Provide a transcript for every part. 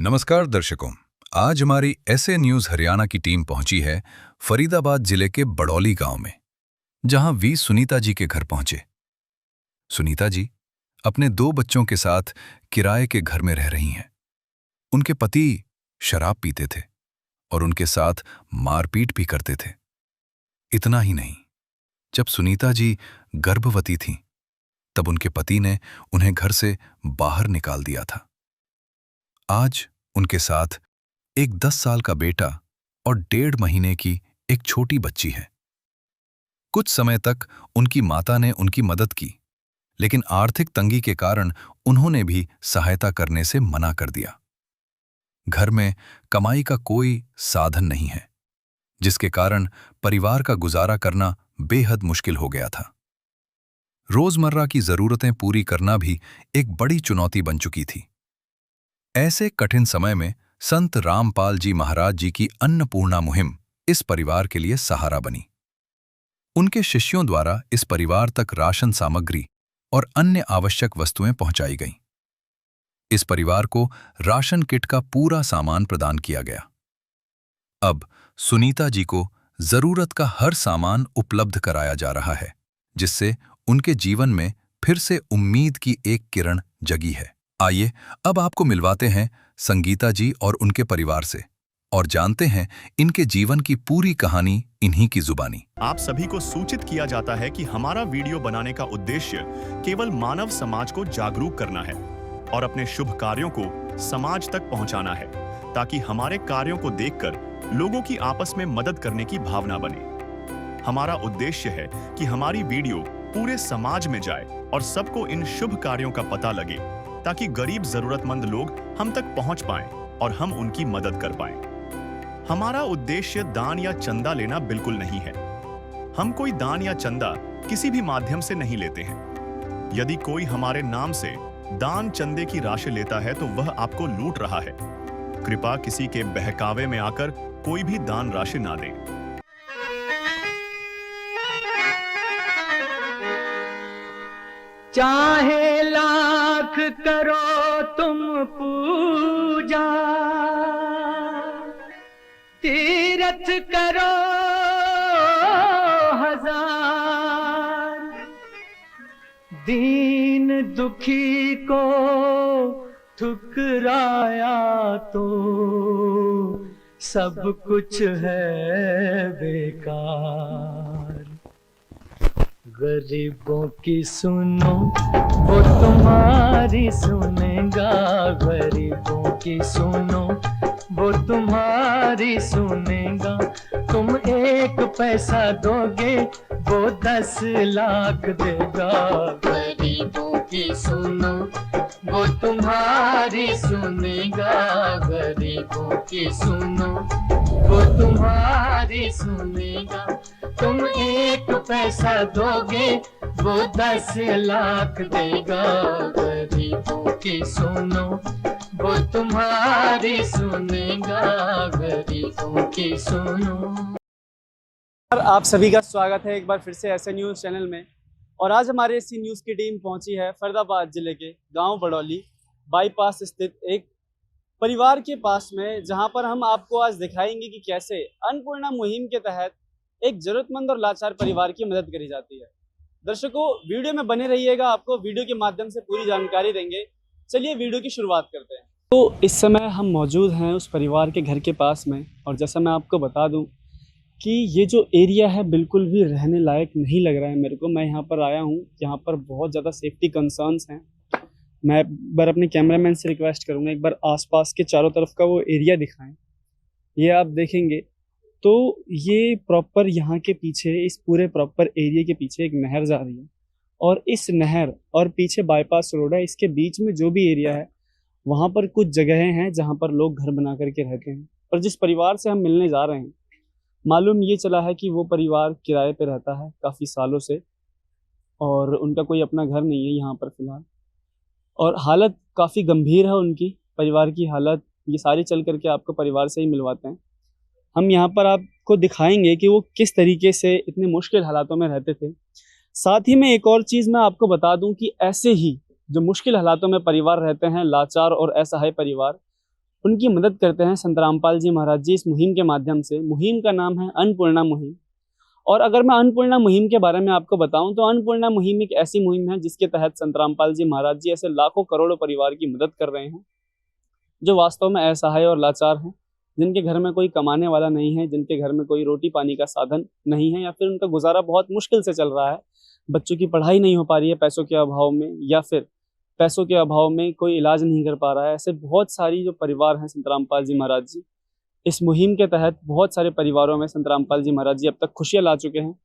नमस्कार दर्शकों। आज हमारी ऐसे न्यूज़ हरियाणा की टीम पहुंची है फरीदाबाद जिले के बड़ौली गांव में, जहां वी सुनीता जी के घर पहुंचे। सुनीता जी अपने 2 बच्चों के साथ किराए के घर में रह रही हैं। उनके पति शराब पीते थे और उनके साथ मारपीट भी करते थे। इतना ही नहीं, जब सुनीता जी गर्भवती थीं, तब उनके पति ने उन्हें घर से बाहर निकाल दिया था। आज उनके साथ एक 10 साल का बेटा और 1.5 महीने की एक छोटी बच्ची है। कुछ समय तक उनकी माता ने उनकी मदद की, लेकिन आर्थिक तंगी के कारण उन्होंने भी सहायता करने से मना कर दिया। घर में कमाई का कोई साधन नहीं है, जिसके कारण परिवार का गुजारा करना बेहद मुश्किल हो गया था। रोजमर्रा की जरूरतें पूरी करना भी एक बड़ी चुनौती बन चुकी थी। ऐसे कठिन समय में संत रामपाल जी महाराज जी की अन्नपूर्णा मुहिम इस परिवार के लिए सहारा बनी। उनके शिष्यों द्वारा इस परिवार तक राशन सामग्री और अन्य आवश्यक वस्तुएं पहुंचाई गईं। इस परिवार को राशन किट का पूरा सामान प्रदान किया गया। अब सुनीता जी को जरूरत का हर सामान उपलब्ध कराया जा रहा है, जिससे उनके जीवन में फिर से उम्मीद की एक किरण जगी है। आइए अब आपको मिलवाते हैं संगीता जी और उनके परिवार से और जानते हैं इनके जीवन की पूरी कहानी इन्हीं की जुबानी। आप सभी को सूचित किया जाता है कि हमारा वीडियो बनाने का उद्देश्य केवल मानव समाज को जागरूक करना है और अपने शुभ कार्यों को समाज तक पहुंचाना है, ताकि हमारे कार्यों को देखकर लोगों की आपस में मदद करने की भावना बने। हमारा उद्देश्य है कि हमारी वीडियो पूरे समाज में जाए और सबको इन शुभ कार्यों का पता लगे, ताकि गरीब जरूरतमंद लोग हम तक पहुंच पाएं और हम उनकी मदद कर पाएं। हमारा उद्देश्य दान या चंदा लेना बिल्कुल नहीं है। हम कोई दान या चंदा किसी भी माध्यम से नहीं लेते हैं। यदि कोई हमारे नाम से दान चंदे की राशि लेता है तो वह आपको लूट रहा है। कृपया किसी के बहकावे में आकर कोई भी दान राशि ना दें। चाहे लाख करो तुम पूजा, तीरथ करो हजार, दीन दुखी को ठुकराया तो सब कुछ है बेकार। गरीबों की सुनो वो तुम्हारी सुनेगा, गरीबों की सुनो वो तुम्हारी सुनेगा। तुम 1 पैसा दोगे वो 10 लाख देगा। गरीबों की सुनो वो तुम्हारी सुनेगा, गरीबों की सुनो वो तुम्हारी सुनेगा। तुम 1 पैसा दोगे वो 10 लाख देगा। गरीबों की सुनो वो तुम्हारी सुनेगा, गरीबों की सुनो। आप सभी का स्वागत है एक बार फिर से ऐसे न्यूज़ चैनल में। और आज हमारे इसी न्यूज़ की टीम पहुंची है फरीदाबाद जिले के गांव बड़ौली बाईपास स्थित एक परिवार के पास में, जहां पर हम आपको आज दिखाएंगे कि कैसे अन्नपूर्णा मुहिम के तहत एक जरूरतमंद और लाचार परिवार की मदद करी जाती है। दर्शकों, वीडियो में बने रहिएगा, आपको वीडियो के माध्यम से पूरी जानकारी देंगे। चलिए वीडियो की शुरुआत करते हैं। तो इस समय हम मौजूद हैं उस परिवार के घर के पास में, और जैसा मैं आपको बता दूं कि ये जो एरिया है बिल्कुल भी रहने लायक नहीं लग रहा है मेरे को। मैं यहाँ पर आया हूँ, यहाँ पर बहुत ज़्यादा सेफ्टी कंसर्न्स हैं। मैं एक बार अपने कैमरामैन से रिक्वेस्ट करूँगा एक बार आसपास के चारों तरफ का वो एरिया दिखाएं। ये आप देखेंगे तो ये प्रॉपर यहाँ के पीछे, इस पूरे प्रॉपर एरिया के पीछे एक नहर जा रही है, और इस नहर और पीछे बाईपास रोड है। इसके बीच में जो भी एरिया है वहाँ पर कुछ जगहें हैं जहाँ पर लोग घर बना करके रहते हैं। और जिस परिवार से हम मिलने जा रहे हैं, मालूम ये चला है कि वो परिवार किराए पे रहता है काफ़ी सालों से, और उनका कोई अपना घर नहीं है यहाँ पर फ़िलहाल। और हालत काफ़ी गंभीर है उनकी, परिवार की हालत। ये सारी चल करके आपको परिवार से ही मिलवाते हैं। हम यहाँ पर आपको दिखाएंगे कि वो किस तरीके से इतने मुश्किल हालातों में रहते थे। साथ ही में एक और चीज़ मैं आपको बता दूं कि ऐसे ही जो मुश्किल हालातों में परिवार रहते हैं, लाचार और असहाय परिवार, उनकी मदद करते हैं संत रामपाल जी महाराज जी इस मुहिम के माध्यम से। मुहिम का नाम है अन्नपूर्णा मुहिम। और अगर मैं अन्नपूर्णा मुहिम के बारे में आपको बताऊं तो अन्नपूर्णा मुहिम एक ऐसी मुहिम है जिसके तहत संत रामपाल जी महाराज जी ऐसे लाखों करोड़ों परिवार की मदद कर रहे हैं जो वास्तव में असहाय और लाचार हैं, जिनके घर में कोई कमाने वाला नहीं है, जिनके घर में कोई रोटी पानी का साधन नहीं है, या फिर उनका गुजारा बहुत मुश्किल से चल रहा है। बच्चों की पढ़ाई नहीं हो पा रही है पैसों के अभाव में, या फिर पैसों के अभाव में कोई इलाज नहीं कर पा रहा है। ऐसे बहुत सारी जो परिवार हैं संत रामपाल जी महाराज जी इस मुहिम के तहत बहुत सारे परिवारों में संत रामपाल जी महाराज जी अब तक खुशियाँ ला चुके हैं।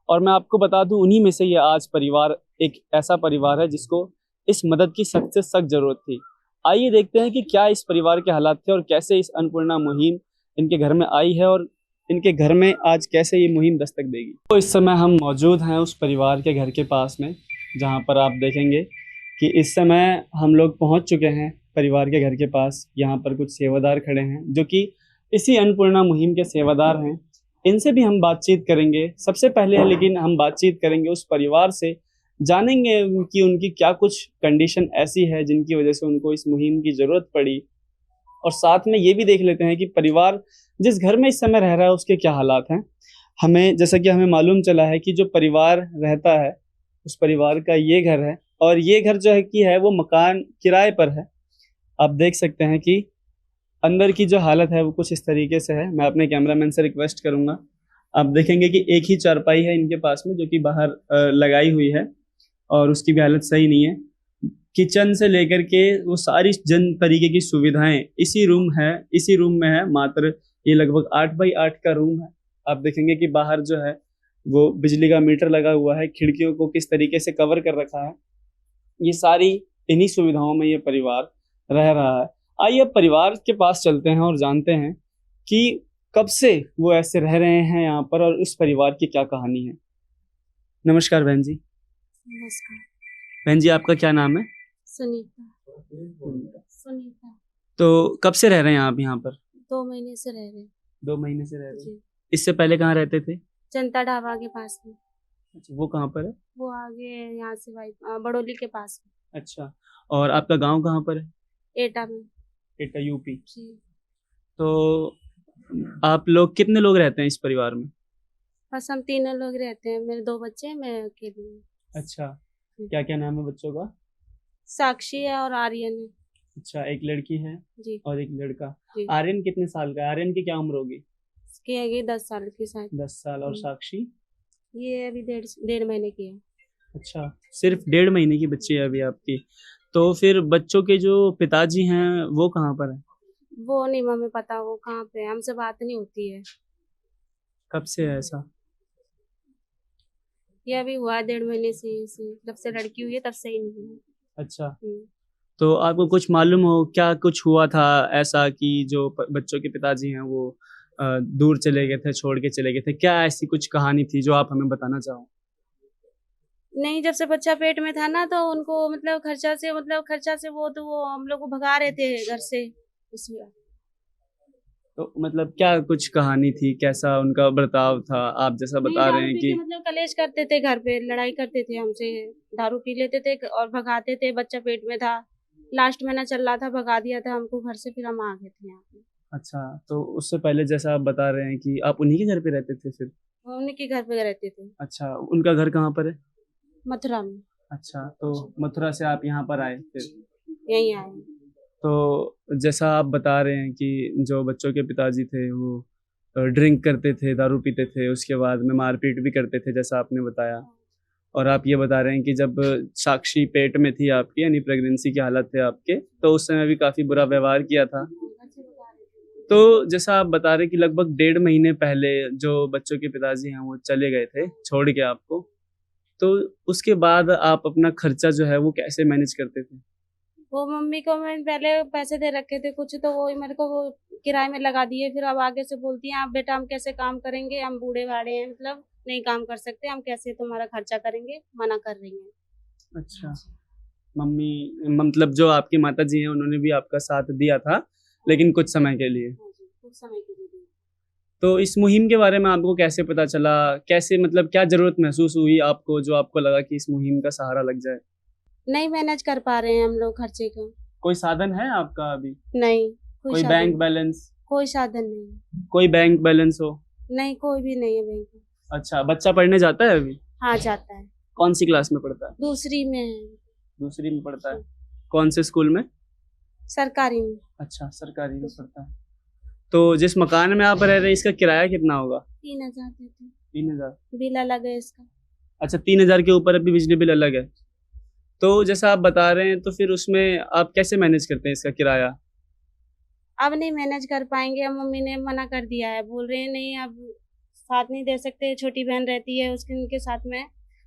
और मैं आपको बता दूं उन्हीं में से ये आज परिवार एक ऐसा परिवार है जिसको इस मदद की सख्त से सख्त जरूरत थी। आइए देखते हैं कि क्या इस परिवार के हालात थे और कैसे इस अन्नपूर्णा मुहिम इनके घर में आई है और इनके घर में आज कैसे ये मुहिम दस्तक देगी। तो इस समय हम मौजूद हैं उस परिवार के घर के पास में, जहां पर आप देखेंगे कि इस समय हम लोग पहुंच चुके हैं परिवार के घर के पास। यहाँ पर कुछ सेवादार खड़े हैं जो कि इसी अन्नपूर्णा मुहिम के सेवादार हैं। इनसे भी हम बातचीत करेंगे सबसे पहले, लेकिन हम बातचीत करेंगे उस परिवार से, जानेंगे कि उनकी क्या कुछ कंडीशन ऐसी है जिनकी वजह से उनको इस मुहिम की ज़रूरत पड़ी। और साथ में ये भी देख लेते हैं कि परिवार जिस घर में इस समय रह रहा है उसके क्या हालात हैं। हमें जैसा कि हमें मालूम चला है कि जो परिवार रहता है उस परिवार का ये घर है, और ये घर जो है कि है वो मकान किराए पर है। आप देख सकते हैं कि अंदर की जो हालत है वो कुछ इस तरीके से है। मैं अपने कैमरामैन से रिक्वेस्ट करूंगा, आप देखेंगे कि एक ही चारपाई है इनके पास में जो कि बाहर लगाई हुई है और उसकी भी हालत सही नहीं है। किचन से लेकर के वो सारी जन तरीके की सुविधाएं इसी रूम में है। मात्र ये लगभग 8x8 का रूम है। आप देखेंगे कि बाहर जो है वो बिजली का मीटर लगा हुआ है, खिड़कियों को किस तरीके से कवर कर रखा है। ये सारी इन्हीं सुविधाओं में ये परिवार रह रहा है। आइए अब परिवार के पास चलते हैं और जानते हैं कि कब से वो ऐसे रह रहे हैं यहाँ पर और उस परिवार की क्या कहानी है। नमस्कार बहन जी। नमस्कार। बहन जी आपका क्या नाम है? सुनीता। तो कब से रह रहे हैं आप यहाँ पर? 2 महीने से रह रहे हैं। 2 महीने से रह रहे हैं। जी। इससे पहले कहाँ रहते थे? जनता ढाबा के पास में। अच्छा, वो कहाँ पर है? वो आगे यहाँ से बड़ोली के पास में। अच्छा, और आपका गांव कहाँ पर है? एटा में। एटा यूपी। जी। तो आप लोग कितने लोग रहते हैं इस परिवार में? बस हम 3 लोग रहते हैं, मेरे 2 बच्चे हैं, मैं अकेली हूँ। अच्छा, क्या क्या नाम है बच्चों का? साक्षी है और आर्यन है। अच्छा, एक लड़की है जी। और एक लड़का। जी। आर्यन कितने साल का है? आर्यन की क्या उम्र होगी? इसकी है 10 साल की शायद। 10 साल। और साक्षी? ये अभी 1.5 महीने की है। अच्छा, सिर्फ 1.5 महीने की बच्ची है अभी आपकी। तो फिर बच्चों के जो पिताजी हैं वो कहाँ पर है? वो नहीं हमें पता वो कहाँ पे है, हमसे बात नहीं होती है। कब से है ऐसा? ये अभी हुआ 1.5 महीने से, जब से लड़की हुई है तब से ही नहीं हुआ। अच्छा, तो आपको कुछ मालूम हो क्या कुछ हुआ था ऐसा कि जो बच्चों के पिताजी हैं वो दूर चले गए थे, छोड़ के चले गए थे? क्या ऐसी कुछ कहानी थी जो आप हमें बताना चाहो? नहीं, जब से बच्चा पेट में था ना तो उनको खर्चा से वो हम लोग को भगा रहे थे घर से, इसलिए। तो क्या कुछ कहानी थी, कैसा उनका बर्ताव था? आप जैसा बता रहे हैं कि कलेश करते थे, घर पे लड़ाई करते थे हमसे, दारू पी लेते थे और भगाते थे। बच्चा पेट में था, लास्ट महीना चल रहा था, भगा दिया था हमको घर से, फिर हम आ गए थे यहाँ पे। अच्छा, तो उससे पहले जैसा आप बता रहे हैं कि आप उन्हीं के घर पे रहते थे? फिर उन्हीं के घर पे रहते थे। अच्छा, उनका घर कहाँ पर है? मथुरा में। अच्छा, तो मथुरा से आप यहाँ पर आए फिर? यहीं आए। तो जैसा आप बता रहे हैं कि जो बच्चों के पिताजी थे वो ड्रिंक करते थे, दारू पीते थे, उसके बाद में मारपीट भी करते थे जैसा आपने बताया। और आप ये बता रहे हैं कि जब साक्षी पेट में थी आपकी, यानी प्रेगनेंसी की हालत थे आपके, तो उस समय भी काफ़ी बुरा व्यवहार किया था। तो जैसा आप बता रहे हैं कि लगभग 1.5 महीने पहले जो बच्चों के पिताजी हैं वो चले गए थे छोड़ के आपको, तो उसके बाद आप अपना खर्चा जो है वो कैसे मैनेज करते थे? वो मम्मी को मैंने पहले पैसे दे रखे थे कुछ, तो वो मेरे को वो किराए में लगा दिए। फिर अब आगे से बोलती हैं आप बेटा हम कैसे काम करेंगे, हम बूढ़े बाड़े हैं, नहीं काम कर सकते, हम कैसे तुम्हारा खर्चा करेंगे, मना कर रही हैं। अच्छा, मम्मी जो आपकी माता जी हैं उन्होंने भी आपका साथ दिया था, लेकिन कुछ समय के लिए। कुछ समय के लिए। तो इस मुहिम के बारे में आपको कैसे पता चला? कैसे क्या ज़रूरत महसूस हुई आपको जो आपको लगा कि इस मुहिम का सहारा लग जाए? नहीं मैनेज कर पा रहे हैं हम लोग खर्चे का। कोई साधन है आपका अभी? नहीं, कोई साधन बैंक बैलेंस? कोई साधन नहीं। कोई बैंक बैलेंस हो? नहीं, कोई भी नहीं है बैंक में। अच्छा, बच्चा पढ़ने जाता है अभी? हाँ, जाता है। कौन सी क्लास में पढ़ता है? दूसरी में है। दूसरी में पढ़ता है। कौन से स्कूल में? सरकारी में। अच्छा, सरकारी में पढ़ता है। तो जिस मकान में आप रह रहे हैं इसका किराया कितना होगा? 3,000 देते हैं। 3,000? बिल अलग है इसका। अच्छा, 3,000 के ऊपर अभी बिजली बिल अलग है। तो जैसा आप बता रहे हैं तो फिर उसमें आप कैसे मैनेज करते हैं इसका किराया? अब नहीं मैनेज कर पाएंगे, अब मम्मी ने मना कर दिया है, बोल रहे हैं नहीं अब साथ नहीं दे सकते, छोटी बहन रहती है उसके उनके साथ में,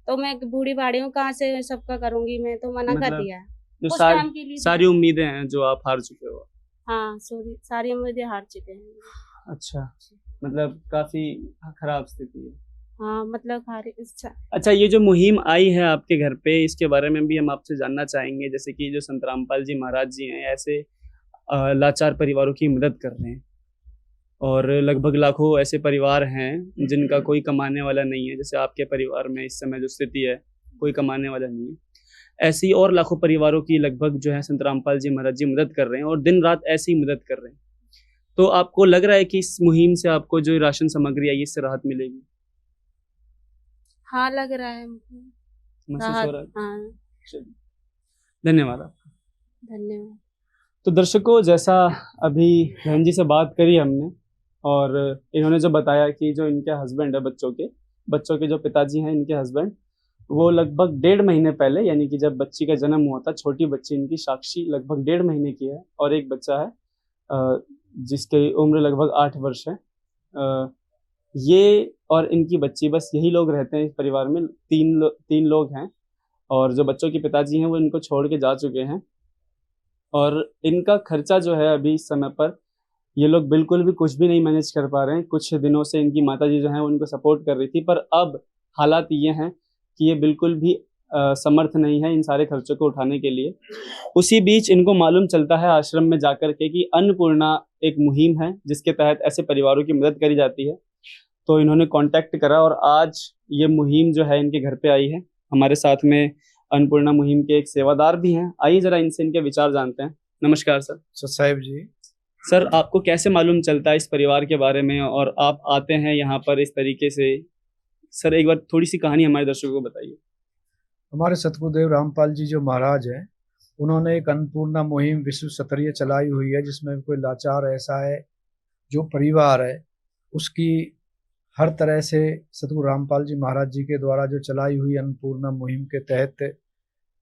तो मैं बूढ़ी बाड़ी हूँ, कहाँ से सबका करूंगी मैं, तो मना कर मतलब दिया है। जो कुछ टाइम के लिए सारी उम्मीदें हैं जो आप हार चुके हो। हाँ, सारी उम्मीदें हार चुके हैं। अच्छा, मतलब काफी खराब स्थिति है। हाँ, मतलब अच्छा, ये जो मुहिम आई है आपके घर पे, इसके बारे में भी हम आपसे जानना चाहेंगे। जैसे कि जो संत रामपाल जी महाराज जी हैं, ऐसे लाचार परिवारों की मदद कर रहे हैं और लगभग लाखों ऐसे परिवार हैं जिनका कोई कमाने वाला नहीं है। जैसे आपके परिवार में इस समय जो स्थिति है, कोई कमाने वाला नहीं है। ऐसी और लाखों परिवारों की लगभग जो है संत रामपाल जी महाराज जी मदद कर रहे हैं और दिन रात ऐसी ही मदद कर रहे हैं। तो आपको लग रहा है कि इस मुहिम से आपको जो राशन सामग्री आई इससे राहत मिलेगी? हाँ, लग रहा है हमको महसूस हो रहा है? हाँ। चलिए, धन्यवाद आपका। धन्यवाद। तो दर्शकों, जैसा अभी बहन जी से बात करी हमने और इन्होंने जो बताया कि जो इनके हस्बैंड है, बच्चों के जो पिताजी हैं, इनके हस्बैंड, वो लगभग 1.5 महीने पहले, यानी कि जब बच्ची का जन्म हुआ था, छोटी बच्ची इनकी साक्षी लगभग 1.5 महीने की है और एक बच्चा है जिसकी उम्र लगभग 8 वर्ष है। ये और इनकी बच्ची, बस यही लोग रहते हैं इस परिवार में। तीन लोग हैं और जो बच्चों के पिताजी हैं वो इनको छोड़ के जा चुके हैं और इनका खर्चा जो है अभी इस समय पर ये लोग बिल्कुल भी कुछ भी नहीं मैनेज कर पा रहे हैं। कुछ दिनों से इनकी माताजी जो हैं वो इनको सपोर्ट कर रही थी, पर अब हालात ये हैं कि ये बिल्कुल भी समर्थ नहीं है इन सारे खर्चों को उठाने के लिए। उसी बीच इनको मालूम चलता है आश्रम में जाकर के कि अन्नपूर्णा एक मुहिम है जिसके तहत ऐसे परिवारों की मदद करी जाती है। तो इन्होंने कांटेक्ट करा और आज ये मुहिम जो है इनके घर पे आई है। हमारे साथ में अन्नपूर्णा मुहिम के एक सेवादार भी हैं। आइए जरा इनसे इनके विचार जानते हैं। नमस्कार सर। साहिब जी। सर, आपको कैसे मालूम चलता है इस परिवार के बारे में और आप आते हैं यहाँ पर इस तरीके से? सर, एक बार थोड़ी सी कहानी हमारे दर्शकों को बताइए। हमारे सतगुरुदेव रामपाल जी जो महाराज हैं, उन्होंने एक अन्नपूर्णा मुहिम विश्व स्तरीय चलाई हुई है, जिसमें कोई लाचार ऐसा है जो परिवार है उसकी हर तरह से सतगुरु रामपाल जी महाराज जी के द्वारा जो चलाई हुई अन्नपूर्णा मुहिम के तहत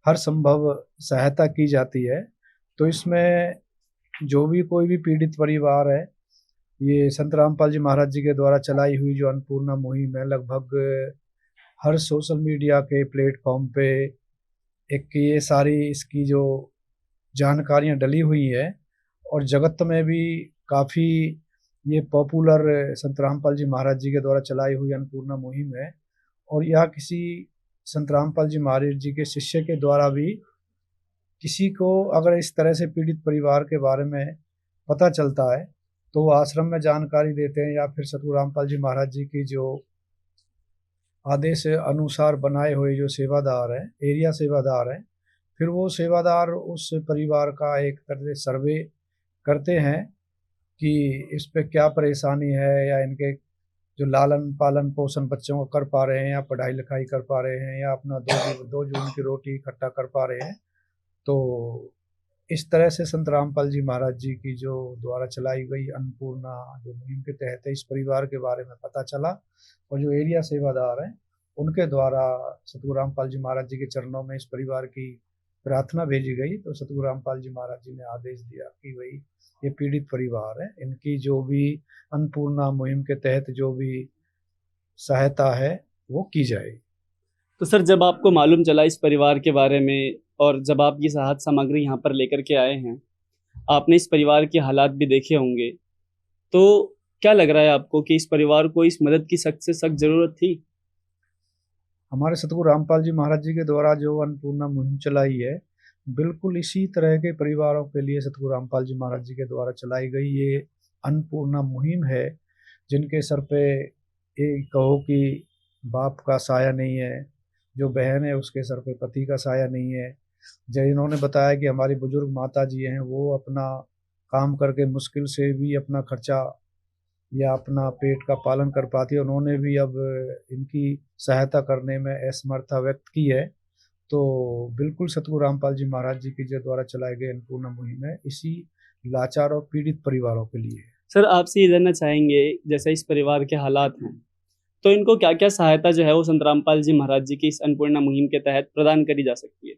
हर संभव सहायता की जाती है। तो इसमें जो भी कोई भी पीड़ित परिवार है, ये संत रामपाल जी महाराज जी के द्वारा चलाई हुई जो अन्नपूर्णा मुहिम है, लगभग हर सोशल मीडिया के प्लेटफॉर्म पे एक ये सारी इसकी जो जानकारियां डली हुई है और जगत में भी काफ़ी ये पॉपुलर संत रामपाल जी महाराज जी के द्वारा चलाई हुई अन्नपूर्णा मुहिम है। और यह किसी संत रामपाल जी महाराज जी के शिष्य के द्वारा भी किसी को अगर इस तरह से पीड़ित परिवार के बारे में पता चलता है तो वो आश्रम में जानकारी देते हैं, या फिर सतगुरु रामपाल जी महाराज जी की जो आदेश अनुसार बनाए हुए जो सेवादार हैं, एरिया सेवादार हैं, फिर वो सेवादार उस परिवार का एक तरह से सर्वे करते हैं कि इस पे क्या परेशानी है, या इनके जो लालन पालन पोषण बच्चों को कर पा रहे हैं, या पढ़ाई लिखाई कर पा रहे हैं, या अपना दो जून की रोटी इकट्ठा कर पा रहे हैं। तो इस तरह से संत रामपाल जी महाराज जी की जो द्वारा चलाई गई अन्नपूर्णा जो मुहिम के तहत इस परिवार के बारे में पता चला और जो एरिया सेवादार हैं उनके द्वारा सतगुरु रामपाल जी महाराज जी के चरणों में इस परिवार की प्रार्थना भेजी गई। तो सतगुरु रामपाल जी महाराज जी ने आदेश दिया कि भाई ये पीड़ित परिवार है, इनकी जो भी अन्नपूर्णा मुहिम के तहत जो भी सहायता है वो की जाए। तो सर, जब आपको मालूम चला इस परिवार के बारे में और जब आप ये राहत सामग्री यहाँ पर लेकर के आए हैं, आपने इस परिवार के हालात भी देखे होंगे, तो क्या लग रहा है आपको कि इस परिवार को इस मदद की सख्त से सख्त जरूरत थी? हमारे सतगुरु रामपाल जी महाराज जी के द्वारा जो अन्नपूर्णा मुहिम चलाई है, बिल्कुल इसी तरह के परिवारों के लिए सतगुरु रामपाल जी महाराज जी के द्वारा चलाई गई ये अन्नपूर्णा मुहिम है, जिनके सर पे ये कहो कि बाप का साया नहीं है, जो बहन है उसके सर पे पति का साया नहीं है। जब इन्होंने बताया कि हमारी बुजुर्ग माता जी हैं वो अपना काम करके मुश्किल से भी अपना खर्चा या अपना पेट का पालन कर पाती है, उन्होंने भी अब इनकी सहायता करने में असमर्थता व्यक्त की है। तो बिल्कुल सतगुरु रामपाल जी महाराज जी के जो द्वारा चलाई गई अन्नपूर्णा मुहिम है इसी लाचार और पीड़ित परिवारों के लिए है। सर आपसे ये जानना चाहेंगे, जैसे इस परिवार के हालात हैं, तो इनको क्या क्या सहायता जो है वो संत रामपाल जी महाराज जी की इस अन्नपूर्णा मुहिम के तहत प्रदान करी जा सकती है?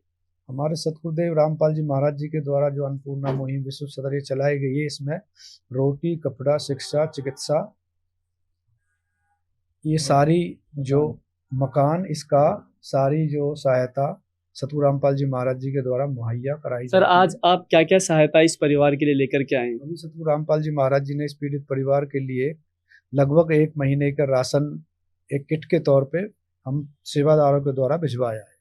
हमारे सतगुरुदेव रामपाल जी महाराज जी के द्वारा जो अन्नपूर्णा मुहिम विश्व स्तरीय चलाई गई है, इसमें रोटी, कपड़ा, शिक्षा, चिकित्सा, ये सारी जो मकान, इसका सारी जो सहायता सतगुरु रामपाल जी महाराज जी के द्वारा मुहैया कराई सर जाती है। आज आप क्या क्या सहायता इस परिवार के लिए लेकर के आए हैं? अभी सतगुरु रामपाल जी महाराज जी ने इस पीड़ित परिवार के लिए लगभग 1 महीने का राशन एक किट के तौर पे हम सेवादारों के द्वारा भिजवाया है।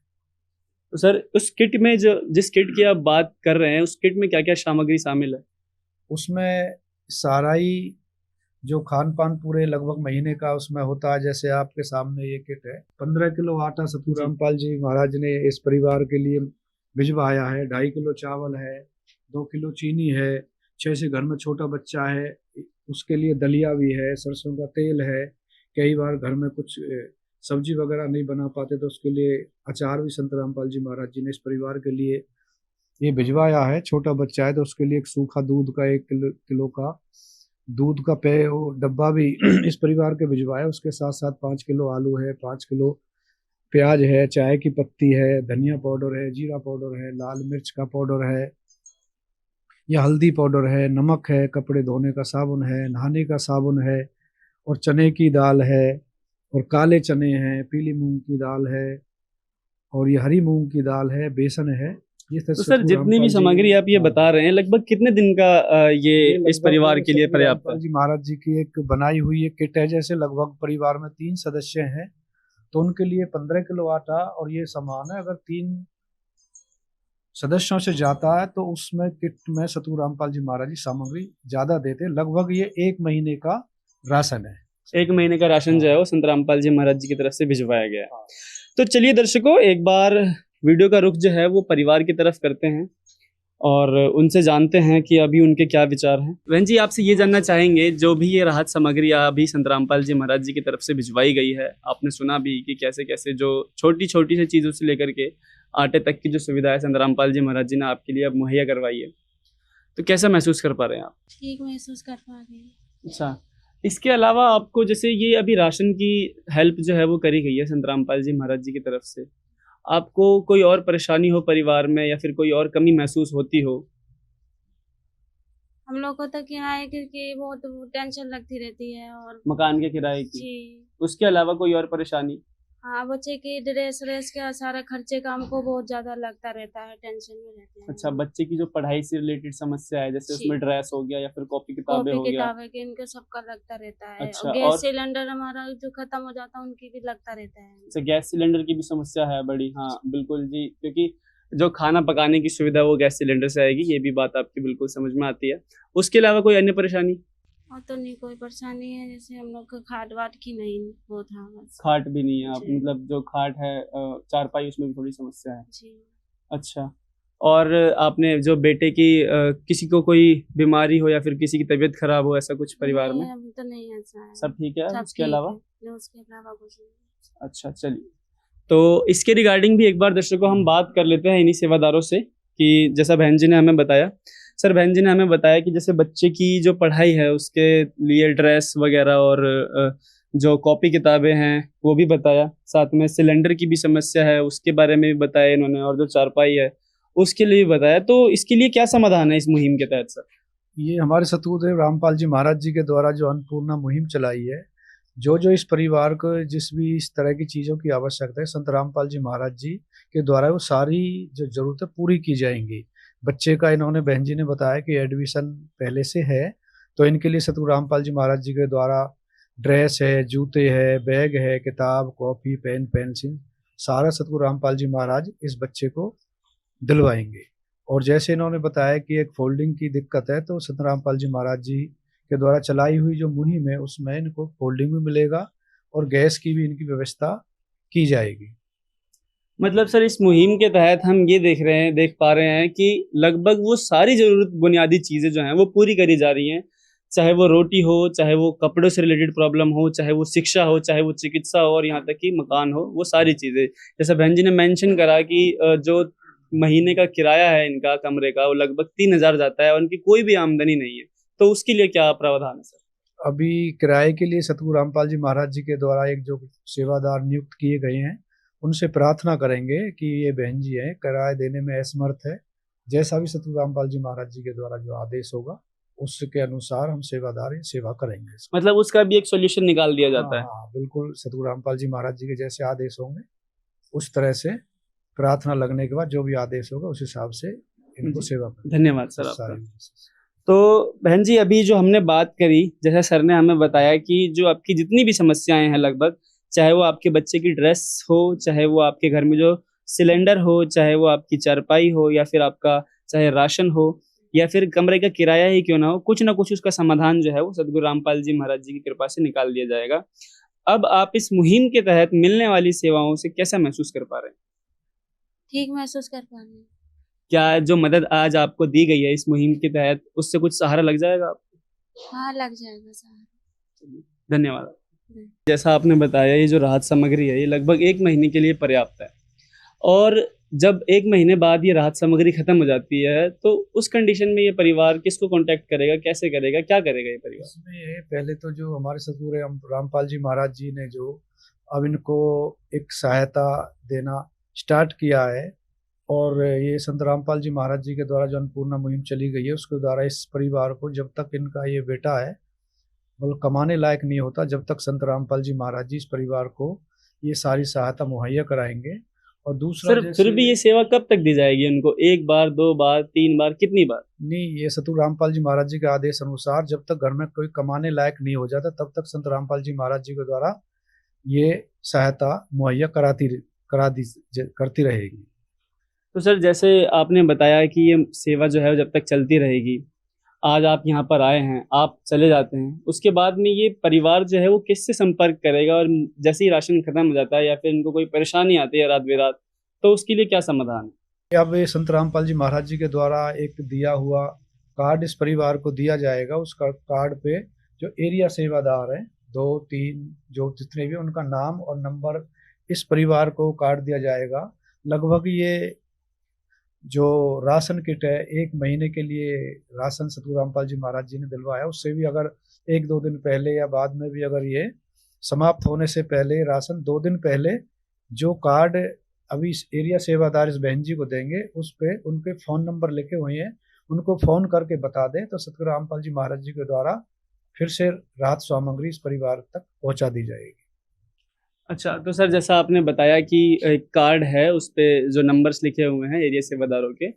तो सर उस किट में जो जिस किट की आप बात कर रहे हैं, उस किट में क्या क्या सामग्री शामिल है? उसमें सारा ही जो खान पान पूरे लगभग महीने का उसमें होता है। जैसे आपके सामने ये किट है, 15 किलो आटा सतगुरु रामपाल जी महाराज ने इस परिवार के लिए भिजवाया है। 2.5 किलो चावल है, 2 किलो चीनी है, 6 से घर में छोटा बच्चा है उसके लिए दलिया भी है, सरसों का तेल है। कई बार घर में कुछ सब्जी वगैरह नहीं बना पाते तो उसके लिए अचार भी संत रामपाल जी महाराज जी ने इस परिवार के लिए ये भिजवाया है। छोटा बच्चा है तो उसके लिए एक सूखा दूध का 1 किलो का दूध का डब्बा भी इस परिवार के भिजवाया। उसके साथ साथ 5 किलो आलू है, 5 किलो प्याज है, चाय की पत्ती है, धनिया पाउडर है, जीरा पाउडर है, लाल मिर्च का पाउडर है या हल्दी पाउडर है, नमक है, कपड़े धोने का साबुन है, नहाने का साबुन है, और चने की दाल है, और काले चने हैं, पीली मूंग की दाल है, और ये हरी मूंग की दाल है, बेसन है। तो सर जितनी भी सामग्री आप ये बता रहे हैं, लगभग कितने दिन का ये इस परिवार के लिए पर्याप्त है? जी महाराज जी की एक बनाई हुई एक किट है। जैसे लगभग परिवार में 3 सदस्य हैं तो उनके लिए 15 किलो आटा और ये सामान है। अगर 3 सदस्यों से जाता है तो उसमें किट में सतगुरु रामपाल जी महाराज जी सामग्री ज्यादा देते हैं। लगभग ये 1 महीने का राशन है। 1 महीने का राशन जो है वो संत रामपाल जी महाराज जी की तरफ से भिजवाया गया है। तो चलिए दर्शकों, एक बार वीडियो का रुख जो है वो परिवार की तरफ करते हैं और उनसे जानते हैं कि अभी उनके क्या विचार हैं। बहन जी, आपसे ये जानना चाहेंगे, जो भी ये राहत सामग्री अभी संत रामपाल जी महाराज जी की तरफ से भिजवाई गई है, आपने सुना भी कि कैसे कैसे जो छोटी छोटी से चीज़ों से लेकर के आटे तक की जो सुविधा है संत रामपाल जी महाराज जी ने आपके लिए अब मुहैया करवाई है, तो कैसा महसूस कर पा रहे हैं आप? ठीक महसूस कर पा रही हूँ। अच्छा, इसके अलावा आपको जैसे ये अभी राशन की हेल्प जो है वो करी गई है संत रामपाल जी महाराज जी की तरफ से, आपको कोई और परेशानी हो परिवार में या फिर कोई और कमी महसूस होती हो? हम लोग को तो किराए की बहुत टेंशन लगती रहती है, और मकान के किराए की, जी उसके अलावा कोई और परेशानी? हाँ, बच्चे की ड्रेस व्रेस का सारा खर्चे का हमको बहुत ज्यादा लगता रहता है, टेंशन में रहते हैं। अच्छा, बच्चे की जो पढ़ाई से रिलेटेड समस्या है, जैसे जी। उसमें ड्रेस हो गया या फिर कॉपी किताबें हो कॉपी गया। किताबें के इनके सबका लगता रहता है। अच्छा, और गैस और सिलेंडर हमारा जो खत्म हो जाता है उनकी भी लगता रहता है। अच्छा, गैस सिलेंडर की भी समस्या है बड़ी। हाँ बिल्कुल जी, क्योंकि जो खाना पकाने की सुविधा वो गैस सिलेंडर से आएगी, ये भी बात आपकी बिल्कुल समझ में आती है। उसके अलावा कोई अन्य परेशानी? और तो नहीं कोई परेशानी है, जैसे हम लोग का खाट वाट की नहीं वो था बस। खाट भी नहीं है आप, जी। मतलब जो खाट है चारपाई, उसमें भी थोड़ी समस्या है। जी। अच्छा, और आपने जो बेटे की किसी को कोई बीमारी हो या फिर किसी की तबीयत खराब हो, ऐसा कुछ परिवार में? नहीं, अभी तो नहीं ऐसा है। सब ठीक है सब उसके ठीक अलावा? है, उसके अलावा कुछ नहीं। अच्छा, चलिए, तो इसके रिगार्डिंग भी एक बार दर्शकों हम बात कर लेते हैं इन्हीं सेवादारों से कि जैसा बहन जी ने हमें बताया। सर, बहन जी ने हमें बताया कि जैसे बच्चे की जो पढ़ाई है उसके लिए ड्रेस वगैरह और जो कॉपी किताबें हैं वो भी बताया, साथ में सिलेंडर की भी समस्या है उसके बारे में भी बताया इन्होंने, और जो चारपाई है उसके लिए भी बताया। तो इसके लिए क्या समाधान है इस मुहिम के तहत सर? ये हमारे सतगुरुदेव रामपाल जी महाराज जी के द्वारा जो अन्नपूर्णा मुहिम चलाई है, जो जो इस परिवार को जिस भी इस तरह की चीज़ों की आवश्यकता है, संत रामपाल जी महाराज जी के द्वारा वो सारी जो ज़रूरतें पूरी की जाएंगी। बच्चे का इन्होंने, बहन जी ने बताया कि एडमिशन पहले से है, तो इनके लिए सतगुरु रामपाल जी महाराज जी के द्वारा ड्रेस है, जूते है, बैग है, किताब, कॉपी, पेन, पेंसिल, सारा सतगुरु रामपाल जी महाराज इस बच्चे को दिलवाएंगे। और जैसे इन्होंने बताया कि एक फोल्डिंग की दिक्कत है, तो संत रामपाल जी महाराज जी के द्वारा चलाई हुई जो मुहिम है उसमें इनको फोल्डिंग भी मिलेगा और गैस की भी इनकी व्यवस्था की जाएगी। मतलब सर इस मुहिम के तहत हम ये देख पा रहे हैं कि लगभग वो सारी जरूरत बुनियादी चीजें जो हैं वो पूरी करी जा रही हैं, चाहे वो रोटी हो, चाहे वो कपड़ों से रिलेटेड प्रॉब्लम हो, चाहे वो शिक्षा हो, चाहे वो चिकित्सा हो और यहाँ तक कि मकान हो, वो सारी चीजें। जैसे बहन जी ने मेंशन करा कि जो महीने का किराया है इनका कमरे का वो लगभग 3,000 जाता है और उनकी कोई भी आमदनी नहीं है, तो उसके लिए क्या प्रावधान है सर? अभी किराए के लिए सतगुरु रामपाल जी महाराज जी के द्वारा एक जो सेवादार नियुक्त किए गए हैं, उनसे प्रार्थना करेंगे कि ये बहन जी हैं, किराया देने में असमर्थ है। जैसा भी सतगुरु रामपाल जी महाराज जी के द्वारा जो आदेश होगा उसके अनुसार हम सेवादार सेवा करेंगे। मतलब उसका भी एक सॉल्यूशन निकाल दिया जाता है। हाँ, बिल्कुल सतगुरु रामपाल जी महाराज जी के जैसे आदेश होंगे उस तरह से प्रार्थना लगने के बाद जो भी आदेश होगा उस हिसाब से इनको सेवा करेंगे। धन्यवाद सर आपका। तो बहन जी अभी जो हमने बात करी, जैसे सर ने हमें बताया कि जो आपकी जितनी भी समस्याएं हैं लगभग, चाहे वो आपके बच्चे की ड्रेस हो, चाहे वो आपके घर में जो सिलेंडर हो, चाहे वो आपकी चारपाई हो, या फिर आपका चाहे राशन हो, या फिर कमरे का किराया ही क्यों ना हो, कुछ ना कुछ उसका समाधान जो है वो सदगुरु रामपाल जी महाराज जी की कृपा से निकाल दिया जाएगा। अब आप इस मुहिम के तहत मिलने वाली सेवाओं से कैसा महसूस कर पा रहे हैं? ठीक महसूस कर पा रहे हैं। क्या जो मदद आज आपको दी गई है इस मुहिम के तहत, उससे कुछ सहारा लग जाएगा आपको? हाँ, लग जाएगा सहारा। धन्यवाद। जैसा आपने बताया, ये जो राहत सामग्री है ये लगभग 1 महीने के लिए पर्याप्त है, और जब 1 महीने बाद ये राहत सामग्री खत्म हो जाती है तो उस कंडीशन में ये परिवार किसको कांटेक्ट करेगा, कैसे करेगा, क्या करेगा ये परिवार? इसमें पहले तो जो हमारे सतगुरु रामपाल जी महाराज जी ने जो अब इनको एक सहायता देना स्टार्ट किया है, और ये संत रामपाल जी महाराज जी के द्वारा जो अन्नपूर्णा मुहिम चली गई है उसके द्वारा इस परिवार को, जब तक इनका ये बेटा है मतलब कमाने लायक नहीं होता, जब तक संत रामपाल जी महाराज जी इस परिवार को ये सारी सहायता मुहैया कराएंगे। और दूसरा सर फिर भी ये सेवा कब तक दी जाएगी उनको? 1 बार, 2 बार, 3 बार, कितनी बार? नहीं, ये सतगुरु रामपाल जी महाराज जी के आदेश अनुसार जब तक घर में कोई कमाने लायक नहीं हो जाता तब तक संत रामपाल जी महाराज जी के द्वारा ये सहायता मुहैया करती रहेगी। तो सर जैसे आपने बताया कि ये सेवा जो है जब तक चलती रहेगी, आज आप यहाँ पर आए हैं, आप चले जाते हैं, उसके बाद में ये परिवार जो है वो किससे संपर्क करेगा? और जैसे ही राशन खत्म हो जाता है या फिर इनको कोई परेशानी आती है रात बेरात, तो उसके लिए क्या समाधान है? अब ये संत रामपाल जी महाराज जी के द्वारा एक दिया हुआ कार्ड इस परिवार को दिया जाएगा। उस कार्ड पे जो एरिया सेवादार हैं 2-3 जो जितने भी, उनका नाम और नंबर इस परिवार को कार्ड दिया जाएगा। लगभग ये जो राशन किट है 1 महीने के लिए राशन सतगुरु रामपाल जी महाराज जी ने दिलवाया, उससे भी अगर 1-2 दिन पहले या बाद में भी अगर ये समाप्त होने से पहले राशन 2 दिन पहले जो कार्ड अभी इस एरिया सेवादार इस बहन जी को देंगे उस पे उनके फ़ोन नंबर लिखे हुए हैं, उनको फ़ोन करके बता दें तो सतगुरु रामपाल जी महाराज जी के द्वारा फिर से राहत सामग्री इस परिवार तक पहुँचा दी जाएगी। अच्छा, तो सर जैसा आपने बताया कि एक कार्ड है उस पे जो नंबर्स लिखे हुए हैं एरिया सेवादारों के,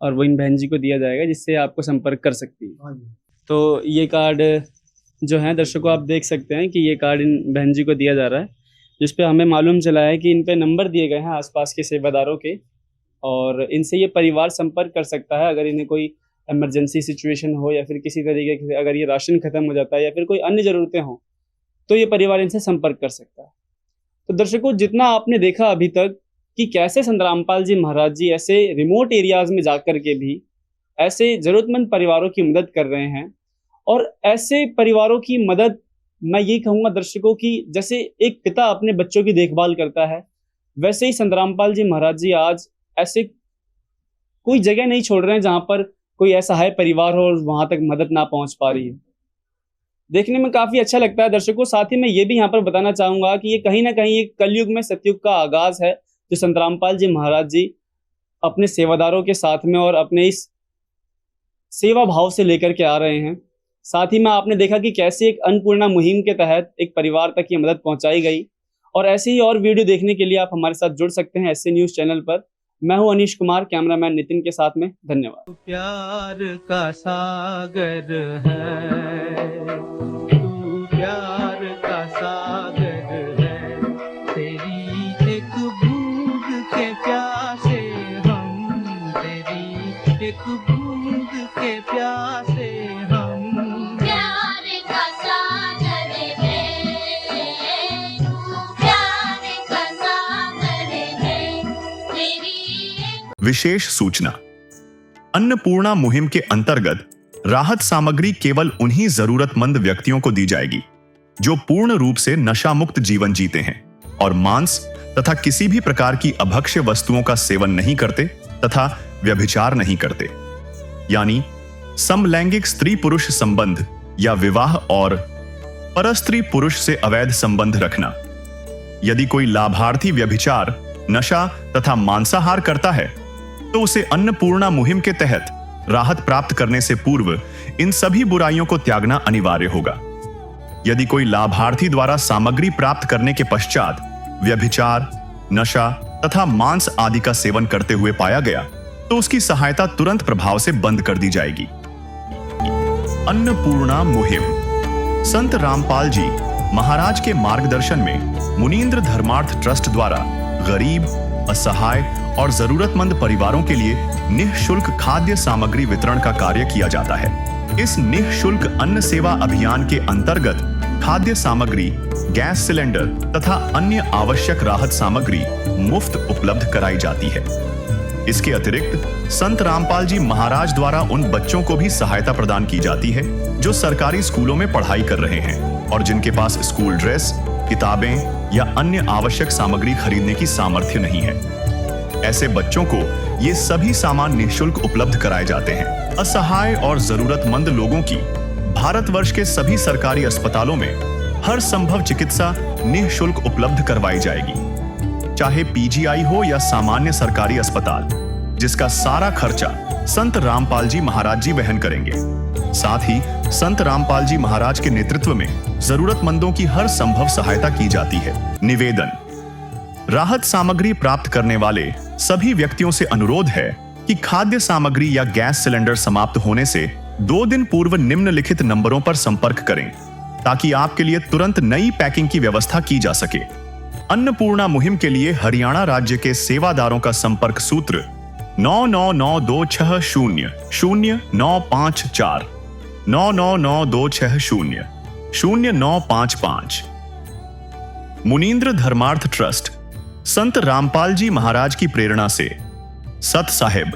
और वो इन बहन जी को दिया जाएगा जिससे आपको संपर्क कर सकती है। हाँ जी। तो ये कार्ड जो है दर्शकों आप देख सकते हैं कि ये कार्ड इन बहन जी को दिया जा रहा है, जिस पे हमें मालूम चला है कि इन पे नंबर दिए गए हैं आसपास के सेवादारों के, और इनसे ये परिवार संपर्क कर सकता है अगर इन्हें कोई इमरजेंसी सिचुएशन हो या फिर किसी तरीके से अगर ये राशन खत्म हो जाता है या फिर कोई अन्य ज़रूरतें हों तो ये परिवार इनसे संपर्क कर सकता है। तो दर्शकों जितना आपने देखा अभी तक कि कैसे संत रामपाल जी महाराज जी ऐसे रिमोट एरियाज में जाकर के भी ऐसे ज़रूरतमंद परिवारों की मदद कर रहे हैं, और ऐसे परिवारों की मदद मैं ये कहूँगा दर्शकों की जैसे एक पिता अपने बच्चों की देखभाल करता है, वैसे ही संत रामपाल जी महाराज जी आज ऐसे कोई जगह नहीं छोड़ रहे हैं जहाँ पर कोई ऐसा है परिवार हो और वहाँ तक मदद ना पहुँच पा रही है। देखने में काफ़ी अच्छा लगता है दर्शकों। साथ ही मैं ये भी यहाँ पर बताना चाहूँगा कि ये कहीं ना कहीं एक कलयुग में सतयुग का आगाज़ है जो संत रामपाल जी महाराज जी अपने सेवादारों के साथ में और अपने इस सेवा भाव से लेकर के आ रहे हैं। साथ ही में आपने देखा कि कैसे एक अन्नपूर्णा मुहिम के तहत एक परिवार तक ये मदद पहुंचाई गई, और ऐसे ही और वीडियो देखने के लिए आप हमारे साथ जुड़ सकते हैं एसए न्यूज़ चैनल पर। मैं हूं अनीश कुमार, कैमरामैन नितिन के साथ में। धन्यवाद। प्यार का सागर है तू, प्यार का सागर है, तेरी एक बूंद के प्यासे हम, तेरी एक बूंद के प्यासे हम। प्यार का सागर है तू, प्यार का सागर है, विशेष सूचना। अन्नपूर्णा मुहिम के अंतर्गत राहत सामग्री केवल उन्हीं जरूरतमंद व्यक्तियों को दी जाएगी जो पूर्ण रूप से नशा मुक्त जीवन जीते हैं और मांस तथा किसी भी प्रकार की अभक्ष्य वस्तुओं का सेवन नहीं करते तथा व्यभिचार नहीं करते, यानी समलैंगिक स्त्री पुरुष संबंध या विवाह और परस्त्री पुरुष से अवैध संबंध रखना। यदि कोई लाभार्थी व्यभिचार, नशा तथा मांसाहार करता है तो उसे अन्नपूर्णा मुहिम के तहत राहत प्राप्त करने से पूर्व इन सभी बुराइयों को त्यागना अनिवार्य होगा। यदि कोई लाभार्थी द्वारा सामग्री प्राप्त करने के पश्चात व्यभिचार, नशा तथा मांस आदि का सेवन करते हुए पाया गया तो उसकी सहायता तुरंत प्रभाव से बंद कर दी जाएगी। अन्नपूर्णा मुहिम। संत रामपाल जी महाराज के मार्गदर्शन में मुनींद्र धर्मार्थ ट्रस्ट द्वारा गरीब, असहाय और जरूरतमंद परिवारों के लिए निःशुल्क खाद्य सामग्री वितरण का कार्य किया जाता है। इस निःशुल्क अन्न सेवा अभियान के अंतर्गत खाद्य सामग्री, गैस सिलेंडर तथा अन्य आवश्यक राहत सामग्री मुफ्त उपलब्ध कराई जाती है। इसके अतिरिक्त संत रामपाल जी महाराज द्वारा उन बच्चों को भी सहायता प्रदान की जाती है जो सरकारी स्कूलों में पढ़ाई कर रहे हैं और जिनके पास स्कूल ड्रेस, किताबें या अन्य आवश्यक सामग्री खरीदने की सामर्थ्य नहीं है। ऐसे बच्चों को ये सभी सामान निःशुल्क उपलब्ध कराए जाते हैं। असहाय और जरूरतमंद लोगों की भारतवर्ष के सभी सरकारी अस्पतालों में हर संभव चिकित्सा निःशुल्क उपलब्ध करवाई जाएगी, चाहे पीजीआई हो या सामान्य सरकारी अस्पताल, जिसका सारा खर्चा संत रामपाल जी महाराज जी वहन करेंगे। साथ ही संत रामपाल जी महाराज के नेतृत्व में जरूरतमंदों की हर संभव सहायता की जाती है। निवेदन। राहत सामग्री प्राप्त करने वाले सभी व्यक्तियों से अनुरोध है कि खाद्य सामग्री या गैस सिलेंडर समाप्त होने से 2 दिन पूर्व निम्नलिखित नंबरों पर संपर्क करें ताकि आपके लिए तुरंत नई पैकिंग की व्यवस्था की जा सके। अन्नपूर्णा मुहिम के लिए हरियाणा राज्य के सेवादारों का संपर्क सूत्र 9992600954 9992600955। मुनींद्र धर्मार्थ ट्रस्ट संत रामपाल जी महाराज की प्रेरणा से सत साहिब